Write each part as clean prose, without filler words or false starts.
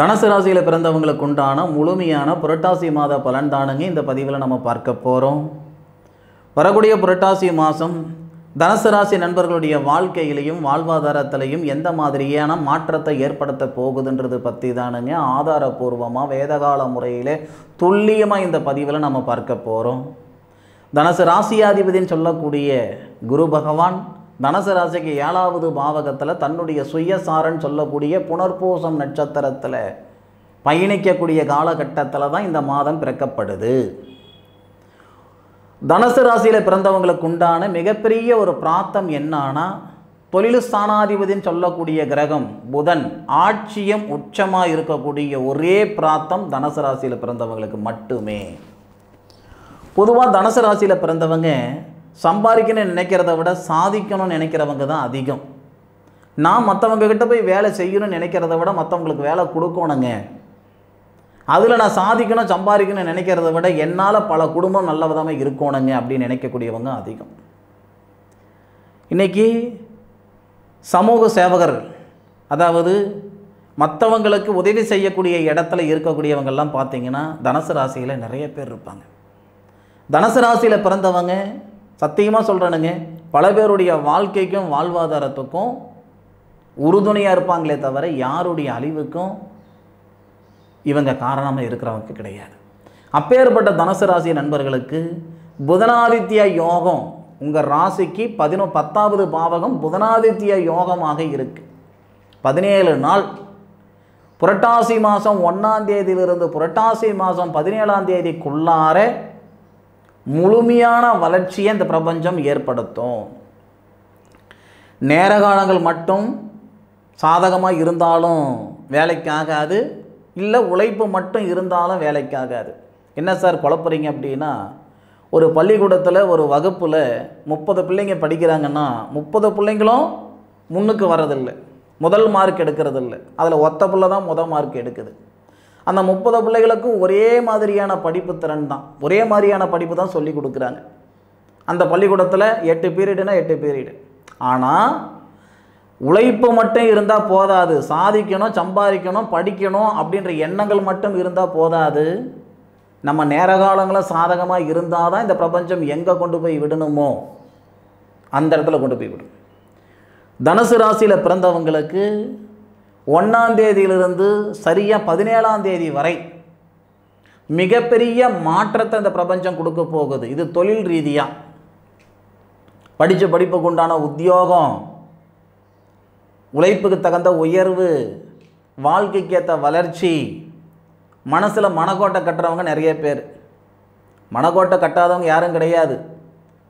தனுசு ராசியில் பிறந்தவங்களுக்கு உண்டான முழுமையான புரட்டாசி மாத பலன் தானுங்க இந்த பதிவில் நம்ம பார்க்க போகிறோம். வரக்கூடிய புரட்டாசி மாதம் தனுசு ராசி நண்பர்களுடைய வாழ்க்கையிலையும் வாழ்வாதாரத்திலையும் எந்த மாதிரியான மாற்றத்தை ஏற்படுத்த போகுதுன்றது பற்றி தானுங்க ஆதாரபூர்வமாக வேதகால முறையில் துல்லியமாக இந்த பதிவில் நம்ம பார்க்க போகிறோம். தனுசு ராசியாதிபதின்னு சொல்லக்கூடிய குரு பகவான் தனுசு ராசிக்கு 7வது பாவகத்தில் தன்னுடைய சுயசாரன்னு சொல்லக்கூடிய புனர்பூசம் நட்சத்திரத்தில் பயணிக்கக்கூடிய காலகட்டத்தில் தான் இந்த மாதம் பிறக்கப்படுது. தனுசு ராசியில் பிறந்தவங்களுக்கு உண்டான மிகப்பெரிய ஒரு பிராப்தம் என்னன்னா, தொழில் ஸ்தானாதிபதின்னு சொல்லக்கூடிய கிரகம் புதன் ஆட்சியம் உச்சமாக இருக்கக்கூடிய ஒரே பிராப்தம் தனுசு ராசியில் பிறந்தவங்களுக்கு மட்டுமே. பொதுவாக தனுசு ராசியில் பிறந்தவங்க சம்பாதிக்கணும்னு நினைக்கிறத விட சாதிக்கணும்னு நினைக்கிறவங்க தான் அதிகம். நான் மற்றவங்க கிட்ட போய் வேலை செய்யணும்னு நினைக்கிறத விட மற்றவங்களுக்கு வேலை கொடுக்கணுங்க, அதில் நான் சாதிக்கணும் சம்பாதிக்கணும்னு நினைக்கிறத விட என்னால் பல குடும்பம் நல்ல விதமாக இருக்கணுங்க அப்படின்னு நினைக்கக்கூடியவங்க அதிகம். இன்றைக்கி சமூக சேவகர்கள், அதாவது மற்றவங்களுக்கு உதவி செய்யக்கூடிய இடத்துல இருக்கக்கூடியவங்கெல்லாம் பார்த்திங்கன்னா தனுசு ராசியில் நிறைய பேர் இருப்பாங்க. தனுசு ராசியில் பிறந்தவங்க சத்தியமாக சொல்கிறேனுங்க, பல பேருடைய வாழ்க்கைக்கும் வாழ்வாதாரத்துக்கும் உறுதுணையாக இருப்பாங்களே தவிர யாருடைய அழிவுக்கும் இவங்க காரணமாக இருக்கிறவங்க கிடையாது. அப்பேற்பட்ட தனுசு ராசி நண்பர்களுக்கு புதனாதித்ய யோகம் உங்கள் ராசிக்கு 10வது பாவகம் புதனாதித்ய யோகமாக இருக்குது. 17 நாள் புரட்டாசி மாதம் 1ஆம் தேதியிலிருந்து புரட்டாசி மாதம் 17ஆம் தேதிக்குள்ளார முழுமையான வளர்ச்சியை இந்த பிரபஞ்சம் ஏற்படுத்தும். நேர காலங்கள் மட்டும் சாதகமாக இருந்தாலும் வேலைக்காகாது, இல்லை உழைப்பு மட்டும் இருந்தாலும் வேலைக்காகாது. என்ன சார் குழப்பறீங்க அப்படின்னா, ஒரு பள்ளிக்கூடத்தில் ஒரு வகுப்பில் 30 பிள்ளைங்க படிக்கிறாங்கன்னா 30 பிள்ளைங்களும் முன்னுக்கு வர்றதில்லை, முதல் மார்க் எடுக்கிறதில்லை. அதில் ஒத்த பிள்ளை தான் முதல் மார்க் எடுக்குது. அந்த 30 பிள்ளைகளுக்கும் ஒரே மாதிரியான படிப்பு திறன் தான், ஒரே மாதிரியான படிப்பு தான் சொல்லி கொடுக்குறாங்க. அந்த பள்ளிக்கூடத்தில் 8 பீரியடுனா 8 பீரியடு. ஆனால் உழைப்பு மட்டும் இருந்தால் போதாது, சாதிக்கணும் சம்பாதிக்கணும் படிக்கணும் அப்படின்ற எண்ணங்கள் மட்டும் இருந்தால் போதாது. நம்ம நேர காலங்களில் சாதகமாக இருந்தால் தான் இந்த பிரபஞ்சம் எங்கே கொண்டு போய் விடணுமோ அந்த இடத்துல கொண்டு போய் விடும். தனுசு ராசியில் பிறந்தவங்களுக்கு 1ஆம் தேதியிலிருந்து சரியாக 17ஆம் தேதி வரை மிகப்பெரிய மாற்றத்தை இந்த பிரபஞ்சம் கொடுக்க போகுது. இது தொழில் ரீதியாக படித்த படிப்புக்கு உண்டான உத்தியோகம், உழைப்புக்கு தகுந்த உயர்வு, வாழ்க்கைக்கு ஏற்ற வளர்ச்சி. மனசில் மனக்கோட்டை கட்டுறவங்க நிறைய பேர், மனக்கோட்டை கட்டாதவங்க யாரும் கிடையாது.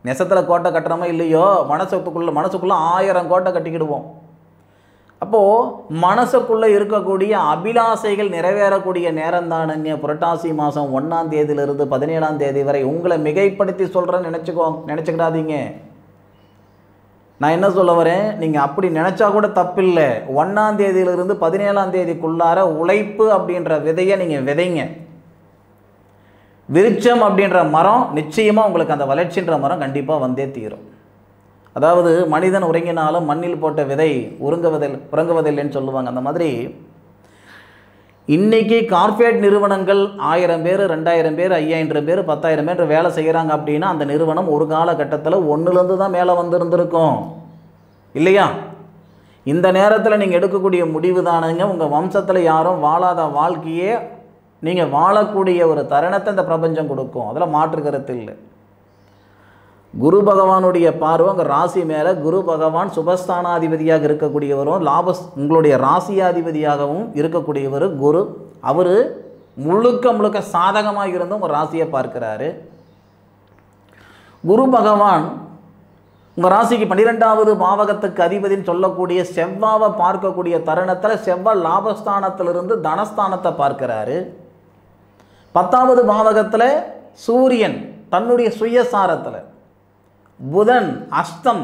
நெசத்தில் கோட்டை கட்டுறோமோ இல்லையோ மனசுக்குள்ளே 1000 கோட்டை கட்டிக்கிடுவோம். அப்போது மனசுக்குள்ளே இருக்கக்கூடிய அபிலாசைகள் நிறைவேறக்கூடிய நேரம் தானுங்க புரட்டாசி மாதம் 1ஆம் தேதியிலிருந்து 17ஆம் தேதி வரை. உங்களை மிகைப்படுத்தி சொல்கிறேன்னு நினச்சிக்கிடாதீங்க. நான் என்ன சொல்ல வரேன், நீங்கள் அப்படி நினச்சா கூட தப்பில்லை. 1ஆம் தேதியிலிருந்து 17ஆம் தேதிக்குள்ளார உழைப்பு அப்படின்ற விதையை நீங்கள் விதைங்க. விருட்சம் அப்படின்ற மரம் நிச்சயமாக உங்களுக்கு அந்த வளர்ச்சின்ற மரம் கண்டிப்பாக வந்தே தீரும். அதாவது மனிதன் உறங்கினாலும் மண்ணில் போட்ட விதை உறங்குவதில்லைன்னு சொல்லுவாங்க. அந்த மாதிரி இன்றைக்கி கார்ப்பரேட் நிறுவனங்கள் 1000 பேர் 2000 பேர் 5000 பேர் 10,000 பேர் வேலை செய்கிறாங்க அப்படின்னா அந்த நிறுவனம் ஒரு காலகட்டத்தில் 1லேருந்து தான் மேலே வந்திருந்திருக்கும் இல்லையா? இந்த நேரத்தில் நீங்கள் எடுக்கக்கூடிய முடிவு தானுங்க உங்கள் வம்சத்தில் யாரும் வாழாத வாழ்க்கையே நீங்கள் வாழக்கூடிய ஒரு தருணத்தை இந்த பிரபஞ்சம் கொடுக்கும். அதில் மாற்று கருத்து இல்லை. குரு பகவானுடைய பார்வை உங்கள் ராசி மேலே, குரு பகவான் சுபஸ்தானாதிபதியாக இருக்கக்கூடியவரும் உங்களுடைய ராசியாதிபதியாகவும் இருக்கக்கூடியவர் குரு. அவர் முழுக்க சாதகமாக இருந்தும் உங்கள் ராசியை பார்க்கிறாரு. குரு பகவான் உங்கள் ராசிக்கு 12வது பாவகத்துக்கு அதிபதினு சொல்லக்கூடிய செவ்வாவை பார்க்கக்கூடிய தருணத்தில் செவ்வாய் லாபஸ்தானத்திலிருந்து தனஸ்தானத்தை பார்க்கிறாரு. 10வது பாவகத்தில் சூரியன் தன்னுடைய சுயசாரத்தில், புதன் அஸ்தம்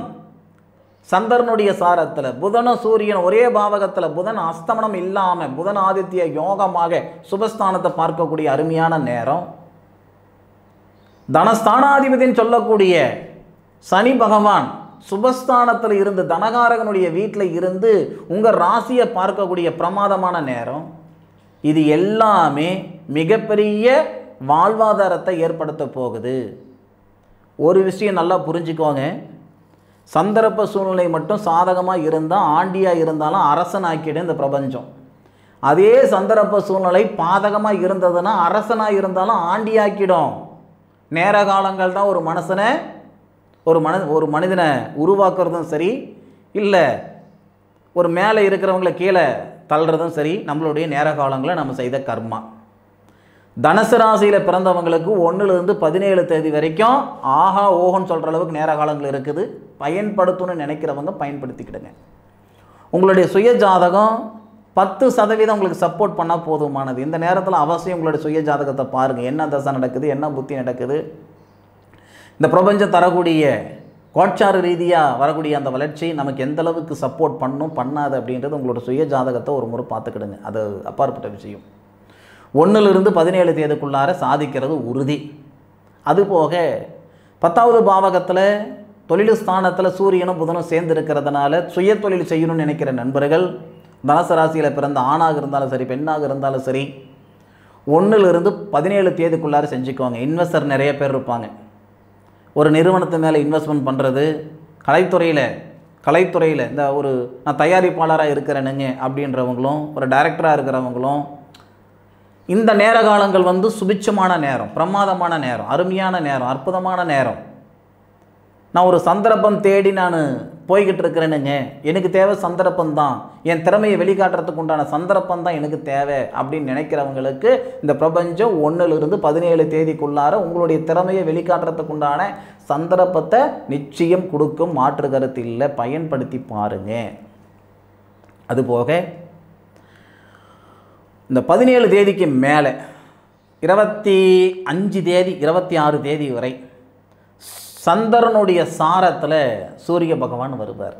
சந்திரனுடைய சாரத்தில், புதனும் சூரியன் ஒரே பாவகத்தில், புதன் அஸ்தமனம் இல்லாமல் புதன் ஆதித்ய யோகமாக சுபஸ்தானத்தை பார்க்கக்கூடிய அருமையான நேரம். தனஸ்தானாதிபதினு சொல்லக்கூடிய சனி பகவான் சுபஸ்தானத்தில் இருந்து தனகாரகனுடைய வீட்டில் இருந்து உங்கள் ராசியை பார்க்கக்கூடிய பிரமாதமான நேரம். இது எல்லாமே மிகப்பெரிய வாழ்வாதாரத்தை ஏற்படுத்த போகுது. ஒரு விஷயம் நல்லா புரிஞ்சுக்கோங்க, சந்தர்ப்ப சூழ்நிலை மட்டும் சாதகமாக இருந்தால் ஆண்டியாக இருந்தாலும் அரசனாக்கிடும் இந்த பிரபஞ்சம். அதே சந்தர்ப்ப சூழ்நிலை பாதகமாக இருந்ததுன்னா அரசனாக இருந்தாலும் ஆண்டியாக்கிடும். நேர காலங்கள் தான் ஒரு மனிதனை உருவாக்குறதும் சரி, இல்லை ஒரு மேலே இருக்கிறவங்கள கீழே தள்ளுறதும் சரி, நம்மளுடைய நேர காலங்களை நம்ம செய்த கர்மா. தனுசு ராசியில் பிறந்தவங்களுக்கு 1லிருந்து 17 தேதி வரைக்கும் ஆஹா ஓஹோன்னு சொல்கிற அளவுக்கு நேர காலங்கள் இருக்குது. பயன்படுத்தணும்னு நினைக்கிறவங்க பயன்படுத்திக்கிடுங்க. உங்களுடைய சுய ஜாதகம் 10% உங்களுக்கு சப்போர்ட் பண்ணால் போதுமானது. இந்த நேரத்தில் அவசியம் உங்களுடைய சுய ஜாதகத்தை பாருங்கள். என்ன தசை நடக்குது, என்ன புத்தி நடக்குது, இந்த பிரபஞ்சம் தரக்கூடிய கோட்சார ரீதியாக வரக்கூடிய அந்த வளர்ச்சி நமக்கு எந்த அளவுக்கு சப்போர்ட் பண்ணும் பண்ணாது அப்படின்றது உங்களோட சுய ஜாதகத்தை ஒரு முறை பார்த்துக்கிடுங்க. அது அப்பாற்பட்ட விஷயம். 1லிருந்து 17 தேதிக்குள்ளார சாதிக்கிறது உறுதி. அதுபோக 10வது பாவகத்தில் தொழில் ஸ்தானத்தில் சூரியனும் புதனும் சேர்ந்து இருக்கிறதுனால சுய தொழில் செய்யணும்னு நினைக்கிற நண்பர்கள், தனுசு ராசியில் பிறந்த ஆணாக இருந்தாலும் சரி பெண்ணாக இருந்தாலும் சரி, 1லிருந்து 17 தேதிக்குள்ளார செஞ்சுக்குவாங்க. இன்வெஸ்டர் நிறைய பேர் இருப்பாங்க. ஒரு நிறுவனத்து மேலே இன்வெஸ்ட்மெண்ட் பண்ணுறது, கலைத்துறையில் இந்த ஒரு நான் தயாரிப்பாளராக இருக்கிறேனுங்க அப்படின்றவங்களும், ஒரு டைரக்டராக இருக்கிறவங்களும், இந்த நேர காலங்கள் சுபிட்சமான நேரம், பிரமாதமான நேரம், அருமையான நேரம், அற்புதமான நேரம். நான் ஒரு சந்தர்ப்பம் தேடி நான் போய்கிட்டு இருக்கிறேனுங்க, எனக்கு தேவை சந்தர்ப்பம் தான், என் திறமையை வெளிக்காட்டுறதுக்கு உண்டான சந்தர்ப்பம் தான் எனக்கு தேவை அப்படின்னு நினைக்கிறவங்களுக்கு இந்த பிரபஞ்சம் 1லிருந்து 17 தேதிக்குள்ளார உங்களுடைய திறமையை வெளிக்காட்டுறதுக்கு உண்டான சந்தர்ப்பத்தை நிச்சயம் கொடுக்கும். மாற்று கருத்து இல்லை, பயன்படுத்தி பாருங்க. அதுபோக இந்த 17 தேதிக்கு மேலே 25 தேதி 26 தேதி வரை சந்திரனுடைய சாரத்தில் சூரிய பகவான் வருவார்.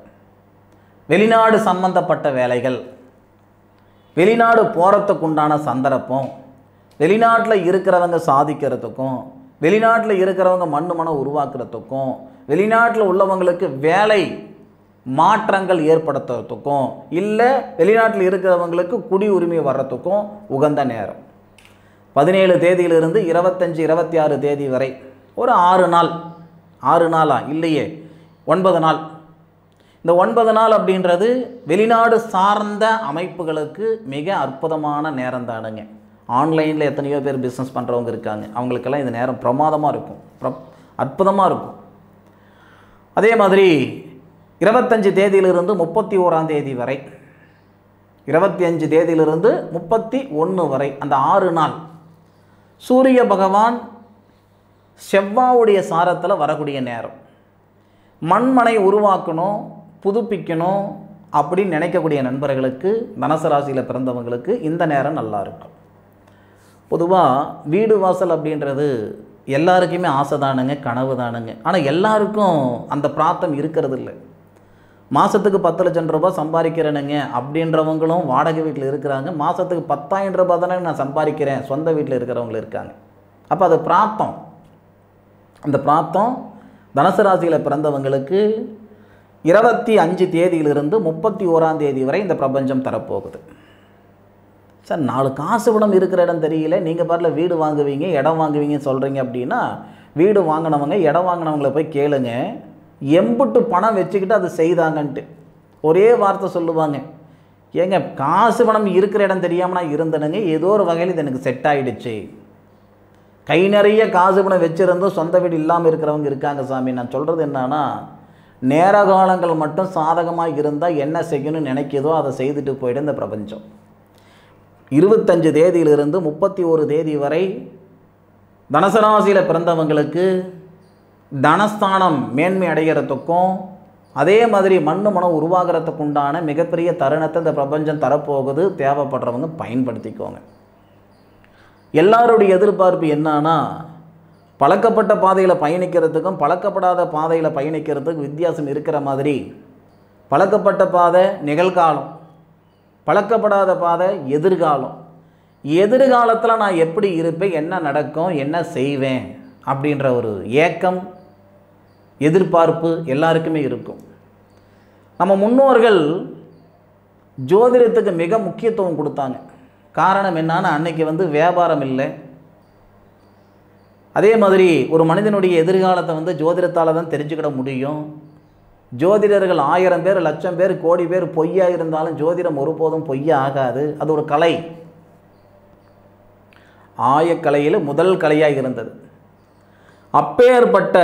வெளிநாடு சம்பந்தப்பட்ட வேலைகள், வெளிநாடு போகிறதுக்கு உண்டான சந்தர்ப்பம், வெளிநாட்டில் இருக்கிறவங்க சாதிக்கிறதுக்கும், வெளிநாட்டில் இருக்கிறவங்க மண்ணை உருவாக்குறதுக்கும், வெளிநாட்டில் உள்ளவங்களுக்கு வேலை மாற்றங்கள் ஏற்படுத்துறதுக்கும், இல்லை வெளிநாட்டில் இருக்கிறவங்களுக்கு குடி உரிமை வர்றதுக்கும் உகந்த நேரம். 17 தேதியிலிருந்து 25 26 தேதி வரை ஒரு 6 நாளா இல்லையே 9 நாள். இந்த 9 நாள் அப்படின்றது வெளிநாடு சார்ந்த அமைப்புகளுக்கு மிக அற்புதமான நேரம் தானுங்க. ஆன்லைனில் எத்தனையோ பேர் பிஸ்னஸ் பண்ணுறவங்க இருக்காங்க, அவங்களுக்கெல்லாம் இந்த நேரம் பிரமாதமாக இருக்கும், அற்புதமாக இருக்கும். அதே மாதிரி 25 தேதியிலிருந்து 31ஆம் தேதி வரை, 25 தேதியிலிருந்து 31 வரை அந்த 6 நாள் சூரிய பகவான் செவ்வாவுடைய சாரத்தில் வரக்கூடிய நேரம். மண்மனை உருவாக்கணும், புதுப்பிக்கணும் அப்படின்னு நினைக்கக்கூடிய நண்பர்களுக்கு, தனுசு ராசியில் பிறந்தவங்களுக்கு இந்த நேரம் நல்லா இருக்கும். பொதுவாக வீடு வாசல் அப்படின்றது எல்லாருக்குமே ஆசை தானுங்க, கனவு தானுங்க. ஆனால் எல்லாருக்கும் அந்த பிராப்தம் இருக்கிறது இல்லை. மாதத்துக்கு 10 லட்சம் ரூபாய் சம்பாதிக்கிறேனுங்க அப்படின்றவங்களும் வாடகை வீட்டில் இருக்கிறாங்க. மாதத்துக்கு 10,000 ரூபாய் தானே நான் சம்பாதிக்கிறேன் சொந்த வீட்டில் இருக்கிறவங்களும் இருக்காங்க. அப்போ அது பிராப்தம். அந்த பிராப்தம் தனுசு ராசியில் பிறந்தவங்களுக்கு 25 தேதியிலிருந்து 31ஆம் தேதி வரை இந்த பிரபஞ்சம் தரப்போகுது. சார் 4 காசு பணம் இருக்கிற இடம் தெரியல, நீங்கள் பாட்டில் வீடு வாங்குவீங்க இடம் வாங்குவீங்கன்னு சொல்கிறீங்க அப்படின்னா, வீடு வாங்கினவங்க இடம் வாங்கினவங்களை போய் கேளுங்க, எம்புட்டு பணம் வச்சுக்கிட்டு அது செய்தாங்கன்ட்டு ஒரே வார்த்தை சொல்லுவாங்க. ஏங்க காசு பணம் இருக்கிற இடம் தெரியாமல் நான் இருந்தேனுங்க, ஏதோ ஒரு வகையில் இது எனக்கு செட் ஆகிடுச்சு. கை நிறைய காசு பணம் வச்சுருந்தும் சொந்த வீடு இல்லாமல் இருக்கிறவங்க இருக்காங்க சாமி. நான் சொல்கிறது என்னன்னா, நேர காலங்கள் மட்டும் சாதகமாக இருந்தால் என்ன செய்யணும்னு நினைக்கிதோ அதை செய்துட்டு போய்ட்டு இந்த பிரபஞ்சம் 25 தேதியிலிருந்து 31 தேதி வரை தனுசு ராசியில் பிறந்தவங்களுக்கு தனஸ்தானம் மேன்மை அடைகிறதுக்கும், அதே மாதிரி மனம் உருவாகிறதுக்கு உண்டான மிகப்பெரிய தருணத்தை இந்த பிரபஞ்சம் தரப்போகுது. தேவைப்படுறவங்க பயன்படுத்திக்கோங்க. எல்லாருடைய எதிர்பார்ப்பு என்னன்னா, பழக்கப்பட்ட பாதையில் பயணிக்கிறதுக்கும் பழக்கப்படாத பாதையில் பயணிக்கிறதுக்கும் வித்தியாசம் இருக்கிற மாதிரி, பழக்கப்பட்ட பாதை நிகழ்காலம், பழக்கப்படாத பாதை எதிர்காலம். எதிர்காலத்தில் நான் எப்படி இருப்பேன், என்ன நடக்கும், என்ன செய்வேன் அப்படின்ற ஒரு ஏக்கம் எதிர்பார்ப்பு எல்லாருக்குமே இருக்கும். நம்ம முன்னோர்கள் ஜோதிடத்துக்கு மிக முக்கியத்துவம் கொடுத்தாங்க. காரணம் என்னன்னா அன்னைக்கு வந்து வியாபாரம் இல்லை. அதே மாதிரி ஒரு மனிதனுடைய எதிர்காலத்தை வந்து ஜோதிடத்தால் தான் தெரிஞ்சுக்கிட முடியும். ஜோதிடர்கள் 1000 பேர், 1,00,000 பேர், கோடி பேர் பொய்யா இருந்தாலும் ஜோதிடம் ஒருபோதும் பொய்யா ஆகாது. அது ஒரு கலை. ஆயக்கலையில் முதல் கலையாக இருந்தது. அப்பேற்பட்ட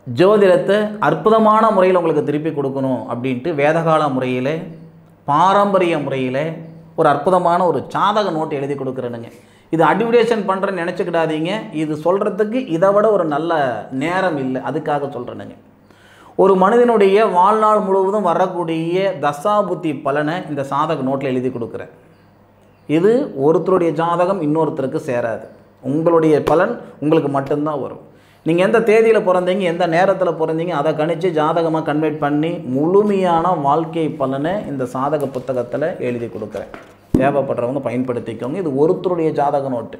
ஜோதிடத்தை அற்புதமான முறையில் உங்களுக்கு திருப்பி கொடுக்கணும் அப்படின்ட்டு வேதகால முறையில், பாரம்பரிய முறையில் ஒரு அற்புதமான ஒரு ஜாதக நோட்டு எழுதி கொடுக்குறேனுங்க. இது அட்வர்டைஸ்மெண்ட் பண்ணுறேன்னு நினச்சிக்கிடாதீங்க. இது சொல்கிறதுக்கு இதை விட ஒரு நல்ல நேரம் இல்லை. அதுக்காக சொல்கிறேனுங்க. ஒரு மனிதனுடைய வாழ்நாள் முழுவதும் வரக்கூடிய தசாபுத்தி பலனை இந்த சாதக நோட்டில் எழுதி கொடுக்குறேன். இது ஒருத்தருடைய ஜாதகம் இன்னொருத்தருக்கு சேராது. உங்களுடைய பலன் உங்களுக்கு மட்டும்தான் வரும். நீங்கள் எந்த தேதியில் பிறந்தீங்க, எந்த நேரத்தில் பிறந்தீங்க, அதை கணித்து ஜாதகமாக கன்வெர்ட் பண்ணி முழுமையான வாழ்க்கை பலனை இந்த சாதக புத்தகத்தில் எழுதி கொடுக்குறேன். தேவைப்படுறவங்க பயன்படுத்திக்கோங்க. இது ஒருத்தருடைய ஜாதக நோட்டு.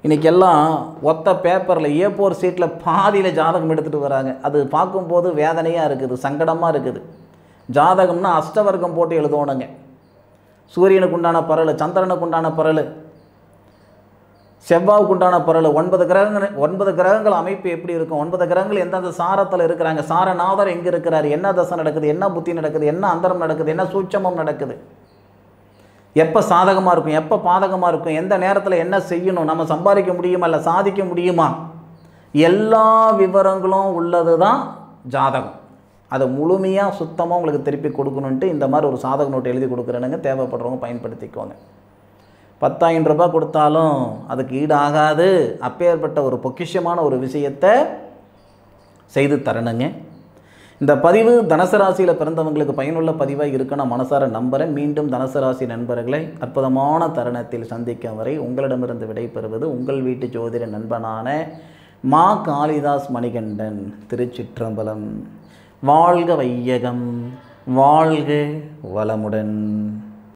இன்றைக்கெல்லாம் ஒத்த பேப்பரில் A4 சீட்டில் பாதியில் ஜாதகம் எடுத்துகிட்டு வராங்க. அது பார்க்கும்போது வேதனையாக இருக்குது, சங்கடமாக இருக்குது. ஜாதகம்னா அஷ்டவர்க்கம் போட்டு எழுதணுங்க. சூரியனுக்கு உண்டான பரல், சந்திரனுக்கு உண்டான பரல், செவ்வாவுக்கு உண்டான பரல், 9 கிரகங்கள் அமைப்பு எப்படி இருக்கும், 9 கிரகங்கள் எந்தெந்த சாரத்தில் இருக்கிறாங்க, சாரநாதர் எங்கே இருக்கிறார், என்ன தசை நடக்குது, என்ன புத்தி நடக்குது, என்ன அந்தரம் நடக்குது, என்ன சூட்சமம் நடக்குது, எப்போ சாதகமாக இருக்கும், எப்போ பாதகமாக இருக்கும், எந்த நேரத்தில் என்ன செய்யணும், நம்ம சம்பாதிக்க முடியுமா இல்லை சாதிக்க முடியுமா, எல்லா விவரங்களும் உள்ளது தான் ஜாதகம். அதை முழுமையாக சுத்தமாக உங்களுக்கு திருப்பி கொடுக்கணுன்ட்டு இந்த மாதிரி ஒரு சாதக நோட்டு எழுதி கொடுக்குறேனுங்க. தேவைப்படுறவங்க பயன்படுத்திக்கோங்க. 10,000 ரூபாய் கொடுத்தாலும் அதுக்கு ஈடாகாது. அப்பேற்பட்ட ஒரு பொக்கிஷமான ஒரு விஷயத்தை செய்து தரணுங்க. இந்த பதிவு தனுசு ராசியில் பிறந்தவங்களுக்கு பயனுள்ள பதிவாக இருக்குன்னு நான் மனசார நம்புகிறேன். மீண்டும் தனுசு ராசி நண்பர்களை அற்புதமான தருணத்தில் சந்திக்கும் வரை உங்களிடமிருந்து விடைபெறுவது உங்கள் வீட்டு ஜோதிட நண்பனான மா காளிதாஸ் மணிகண்டன். திருச்சிற்றம்பலம். வாழ்க வையகம், வாழ்க வளமுடன்.